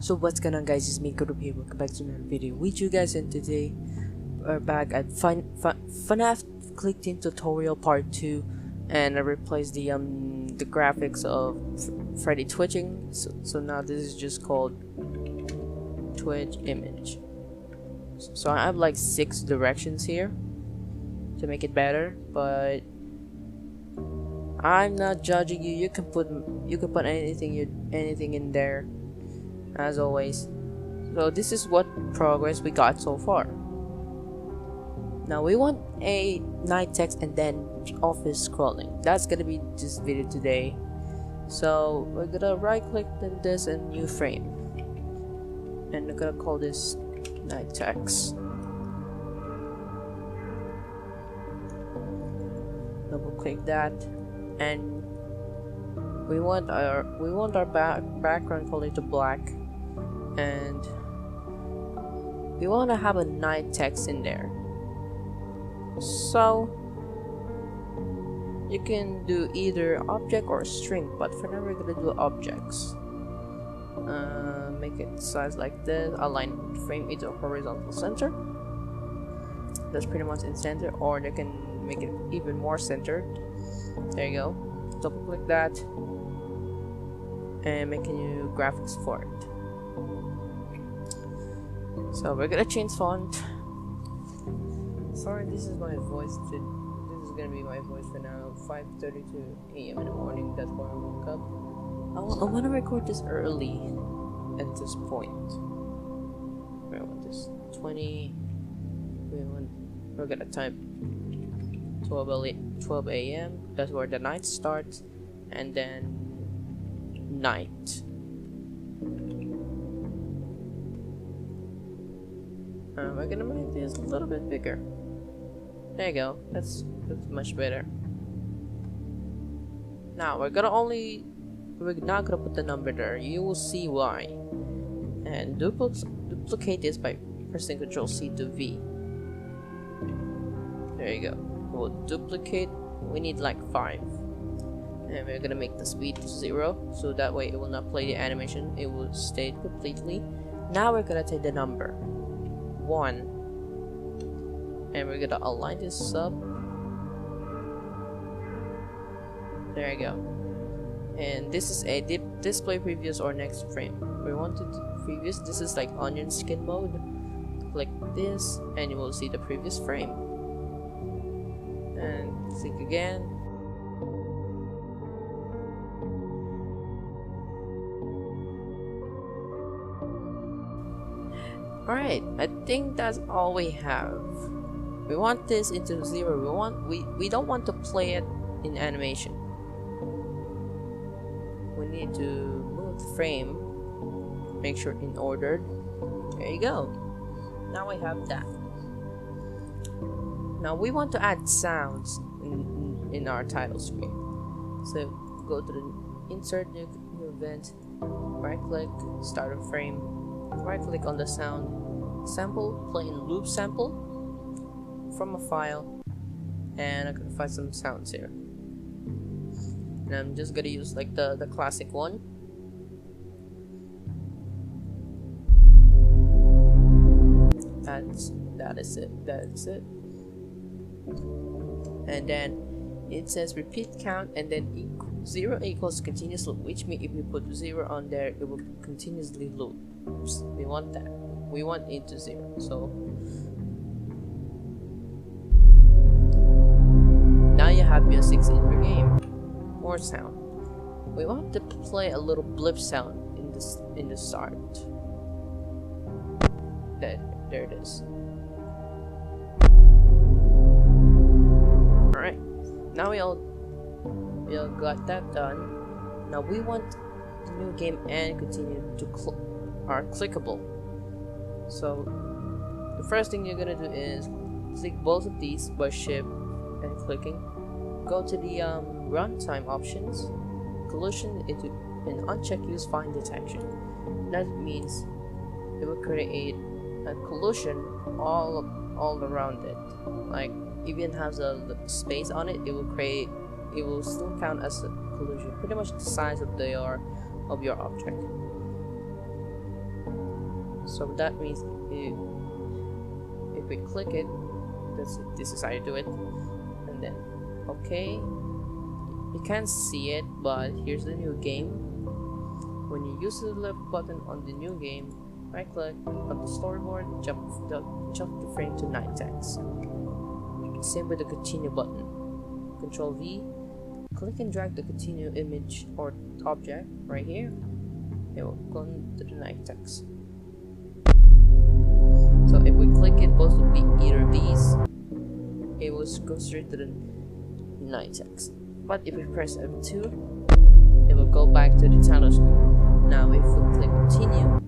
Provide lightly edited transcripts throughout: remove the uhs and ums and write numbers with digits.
So what's going on, guys? It's me, Group here. Welcome back to another video with you guys, and today we're back at FNAF Clickteam tutorial part 2, and I replaced the graphics of Freddy twitching. So now this is just called Twitch image. So I have like 6 directions here to make it better, but I'm not judging you. You can put anything in there, as always. So this is what progress we got so far. Now we want a night text and then office scrolling. That's gonna be this video today. So we're gonna right click on this and new frame, and we're gonna call this night text. Double click that, and we want our background color to black, and we want to have a night text in there. So you can do either object or string, but for now we're gonna do objects. Make it size like this, align frame into a horizontal center. That's pretty much in center, or they can make it even more centered. There you go. Double click that and make a new graphics for it. So we're gonna change font. Sorry, this is my voice. This is gonna be my voice for now. 5:32 a.m. in the morning. That's when I woke up. I want to record this early at this point. I want this 20. We're gonna type 12 a.m. That's where the night starts, and then night. We're gonna make this a little bit bigger. There you go. That's much better. Now we're not gonna put the number there. You will see why. And duplicate this by pressing Ctrl+C to V. There you go. We'll duplicate. We need like 5, and we're gonna make the speed to 0, so that way it will not play the animation. It will stay completely. Now we're gonna take the number 1, and we're gonna align this up. There you go. And this is a display previous or next frame. We want to do previous. This is like onion skin mode. Click this and you will see the previous frame, and click again. Alright, I think that's all we have. We want this into 0. We don't want to play it in animation. We need to move the frame, make sure in order. There you go. Now we have that. Now we want to add sounds in our title screen. So go to the insert new event, right click, start a frame, right click on the sound sample, play in loop sample from a file, and I'm gonna find some sounds here. And I'm just gonna use like the classic one. That is it. And then it says repeat count, and then 0 equals continuous loop, which means if you put 0 on there, it will continuously loop. Oops, we want that. We want it to 0. So now you have music in your game. More sound. We want to play a little blip sound in the start. There it is. Alright, now we all got that done. Now we want the new game and continue to are clickable. So the first thing you're gonna do is click both of these by shift and clicking. Go to the runtime options, collision into, and uncheck use find detection. That means it will create a collision all around it. Like even has a space on it, it will still count as a collision, pretty much the size of your object. So that means if we click it, this is how you do it, and then okay, you can't see it, but here's the new game. When you use the left button on the new game, right click on the storyboard, jump the frame to 9 times. Same with the continue button. Control V, click and drag the continue image or object right here. It will go to the 9 text. So if we click it, both will be either of these. It will go straight to the 9 text. But if we press F2, it will go back to the title screen. Now if we click continue,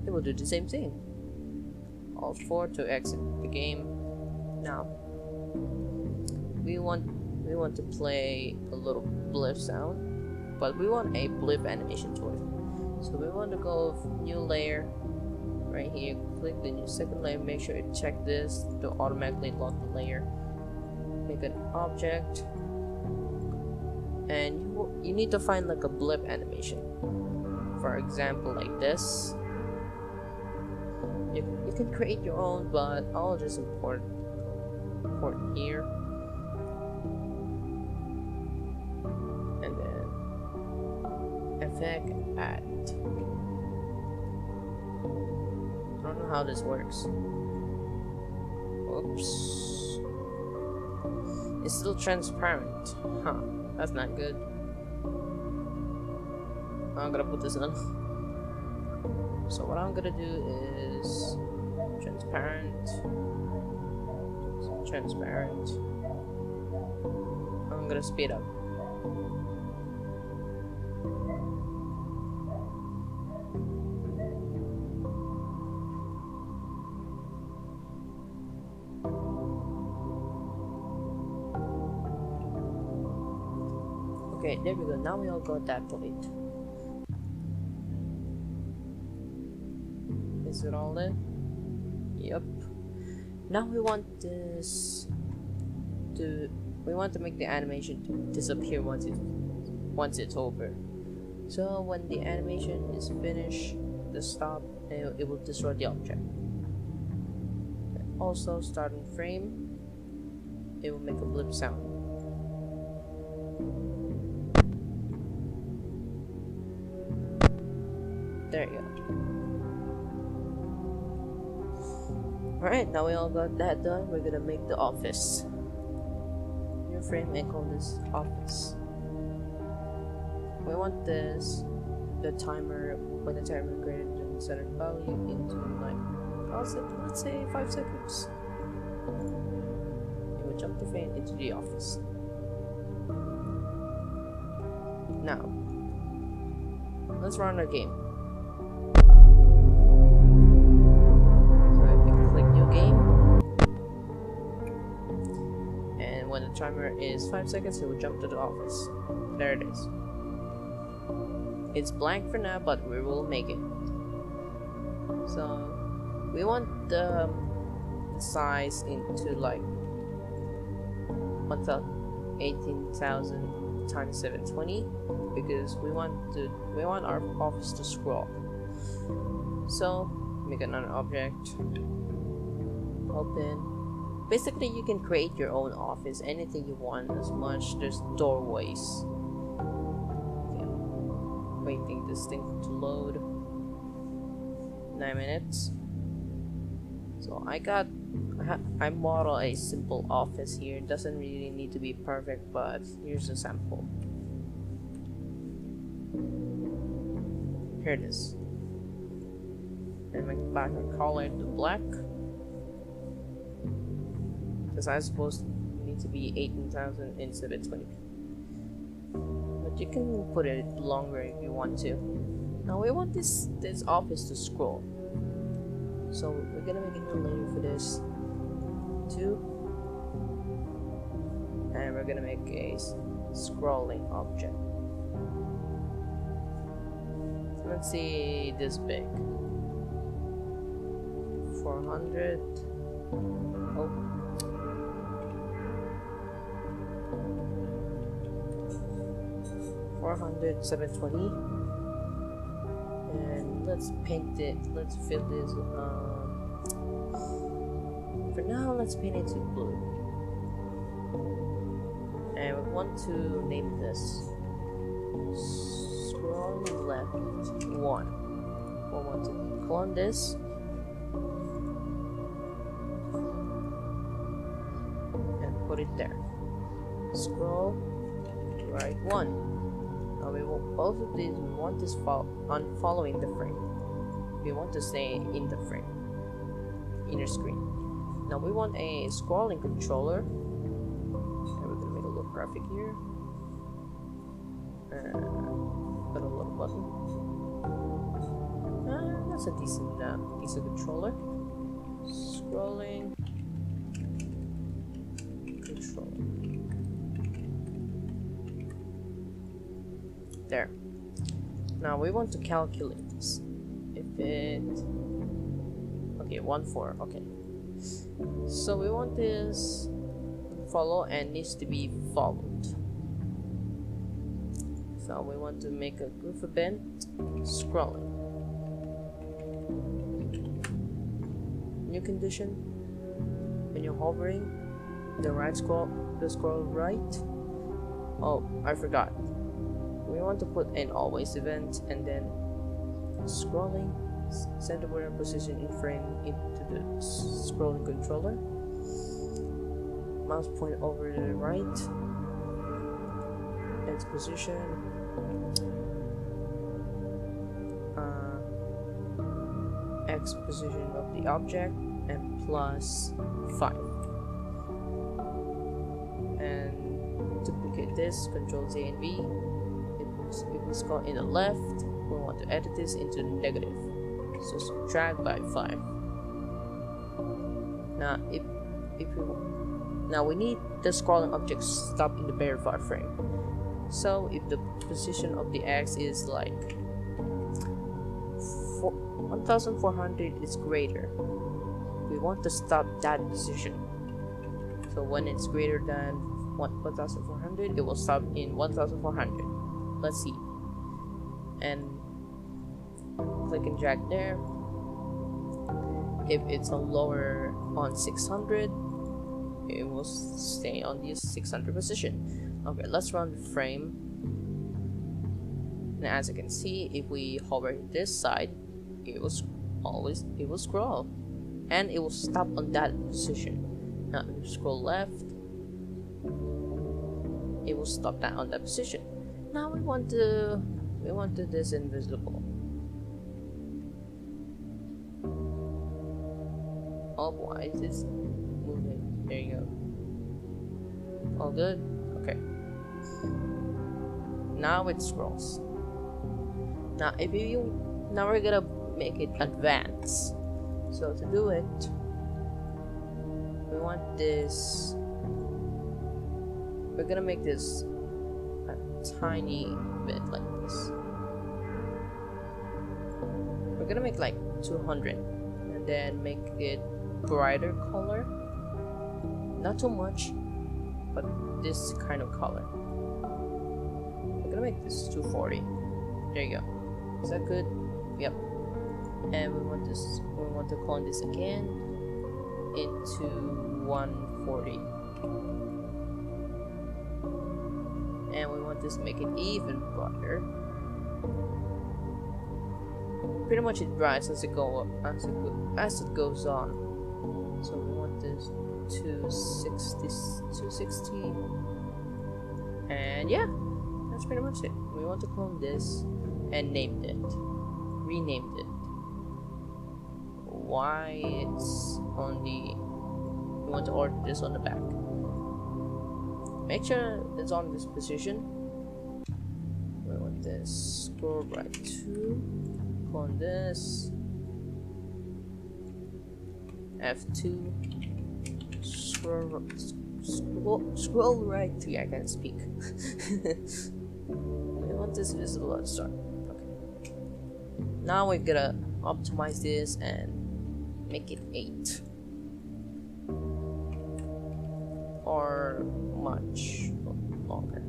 it will do the same thing. Alt 4 to exit the game. Now we want to play a little blip sound, but we want a blip animation to it. So we want to go new layer right here, click the new second layer, make sure you check this to automatically lock the layer, make an object, and you need to find like a blip animation. For example, like this. You can create your own, but I'll just import here, and then effect add. I don't know how this works. Oops. It's still transparent. Huh. That's not good. I'm gonna put this on. So what I'm gonna do is transparent. I'm gonna speed up. Okay, there we go. Now we all got that point. Is it all in? Yep. Now we want this to make the animation to disappear once it's over. So when the animation is finished, the stop, it will destroy the object. Also, starting frame, it will make a blip sound. There you go. Alright, now we all got that done. We're gonna make the office. New frame and call this office. We want this, the timer, when the timer greater than certain value into like, let's say 5 seconds. And we'll jump the frame into the office. Now, let's run our game. Game, and when the timer is 5 seconds, it will jump to the office. There it is. It's blank for now, but we will make it. So we want the size into like 18,000 times 720 because we want our office to scroll. So make another object. Open. Basically, you can create your own office, anything you want, as much. There's doorways. Okay. Waiting this thing to load. 9 minutes. So I model a simple office here. It doesn't really need to be perfect, but here's a sample. Here it is. And make the background color to black. Because I suppose it needs to be 18,000 instead of 20. But you can put it longer if you want to. Now we want this office to scroll. So we're gonna make a new layer for this. 2. And we're gonna make a scrolling object. So let's see this big. 400. Oh. 400, 720, And let's paint it. Let's fill this. For now, let's paint it to blue. And we want to name this scroll left 1. We want to clone this. And put it there. Scroll right 1. Now we want both of these. We want this on following the frame. We want to stay in the frame, inner screen. Now we want a scrolling controller, and we're gonna make a little graphic here. Put a little button. That's a decent controller. Scrolling controller. There. Now we want to calculate this. If it... Okay, 1-4, okay. So we want this follow and needs to be followed. So we want to make a group event scrolling. New condition. When you're hovering, the scroll right. Oh, I forgot. We want to put an always event and then scrolling, center where position in frame into the scrolling controller. Mouse point over to the right. X position. X position of the object and +5. And duplicate this, Control Z and V. If we scroll in the left, we want to edit this into the negative. So subtract by 5. Now now we need the scrolling object stop in the verified frame. So if the position of the X is like 1400 is greater, we want to stop that position. So when it's greater than 1400, it will stop in 1400. Let's see. And click and drag there. If it's a lower on 600, it will stay on this 600 position. Okay, let's run the frame. And as you can see, if we hover this side, it will scroll, and it will stop on that position. Now if you scroll left, it will stop that on that position. Now we want to this invisible. Oh, why is this moving? There you go. All good? Okay. Now it scrolls. Now now we're gonna make it advance. So to do it, we want this. We're gonna make this a tiny bit like this. We're gonna make like 200, and then make it brighter color. Not too much, but this kind of color. We're gonna make this 240. There you go. Is that good? Yep. And we want this. We want to clone this again into 140. And we want this to make it even brighter. Pretty much it brights as it goes on. So we want this 260, and yeah, that's pretty much it. We want to clone this and renamed it. Why it's on the? We want to order this on the back. Make sure it's on this position. We want this scroll right 2. Clone this. F2. Scroll right 3. I can't speak. We want this visible at the start. Okay. Now we're gonna optimize this and make it 8. Or much longer.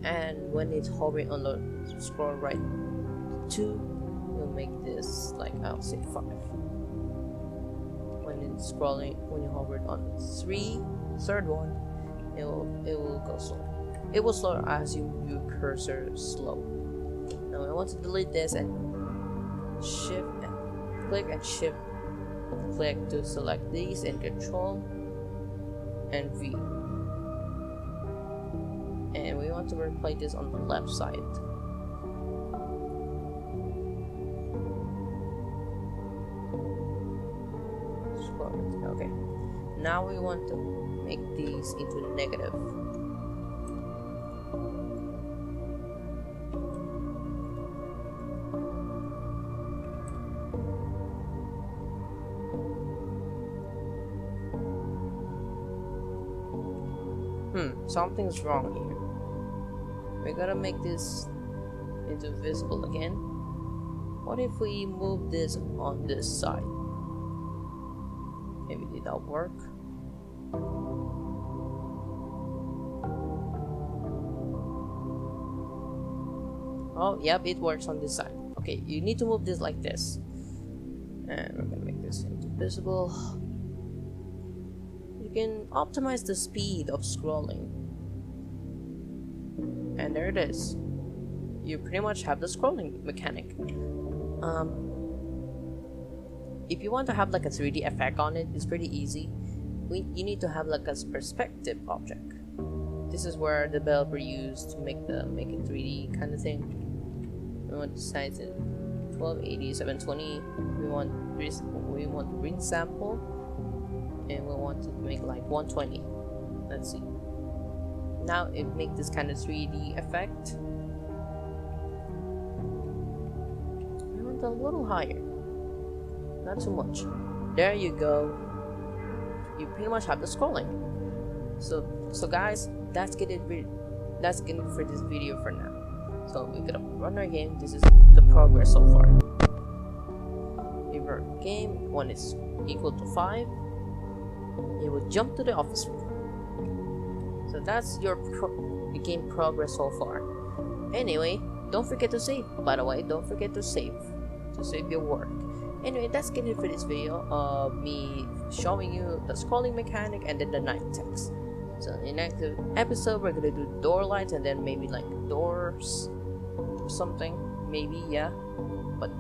And when it's hovering on the scroll right 2, we'll make this like, I'll say 5. When it's scrolling, when you hover on third one, it will go slow. It will slow as you move cursor slow. Now I want to delete this and shift and click and shift click to select these and control and V. And we want to replay this on the left side. Okay. Now we want to make these into negative. Something's wrong here. We gotta make this into visible again. What if we move this on this side? Maybe did that work? Oh, yep, it works on this side. Okay, you need to move this like this. And we're gonna make this into visible. You can optimize the speed of scrolling. And there it is. You pretty much have the scrolling mechanic. If you want to have like a 3D effect on it, it's pretty easy. You need to have like a perspective object. This is where the developer used to make it 3D kind of thing. We want to size it 1280, 720. We want ring sample, and we want to make like 120. Let's see. Now it makes this kind of 3D effect. We want a little higher, not too much. There you go. You pretty much have the scrolling. So guys, that's it for this video for now. So we're gonna run our game. This is the progress so far. If our game 1 is equal to 5, it will jump to the office room. So that's your game progress so far. Anyway, don't forget to save. By the way, don't forget to save your work. Anyway, that's it for this video of me showing you the scrolling mechanic and then the night text. So in the next episode, we're gonna do door lights and then maybe like doors or something. Maybe, yeah. But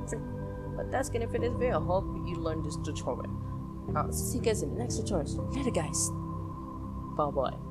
that's it for this video. I hope you learned this tutorial. I'll see you guys in the next tutorial. Later, guys. Bye bye.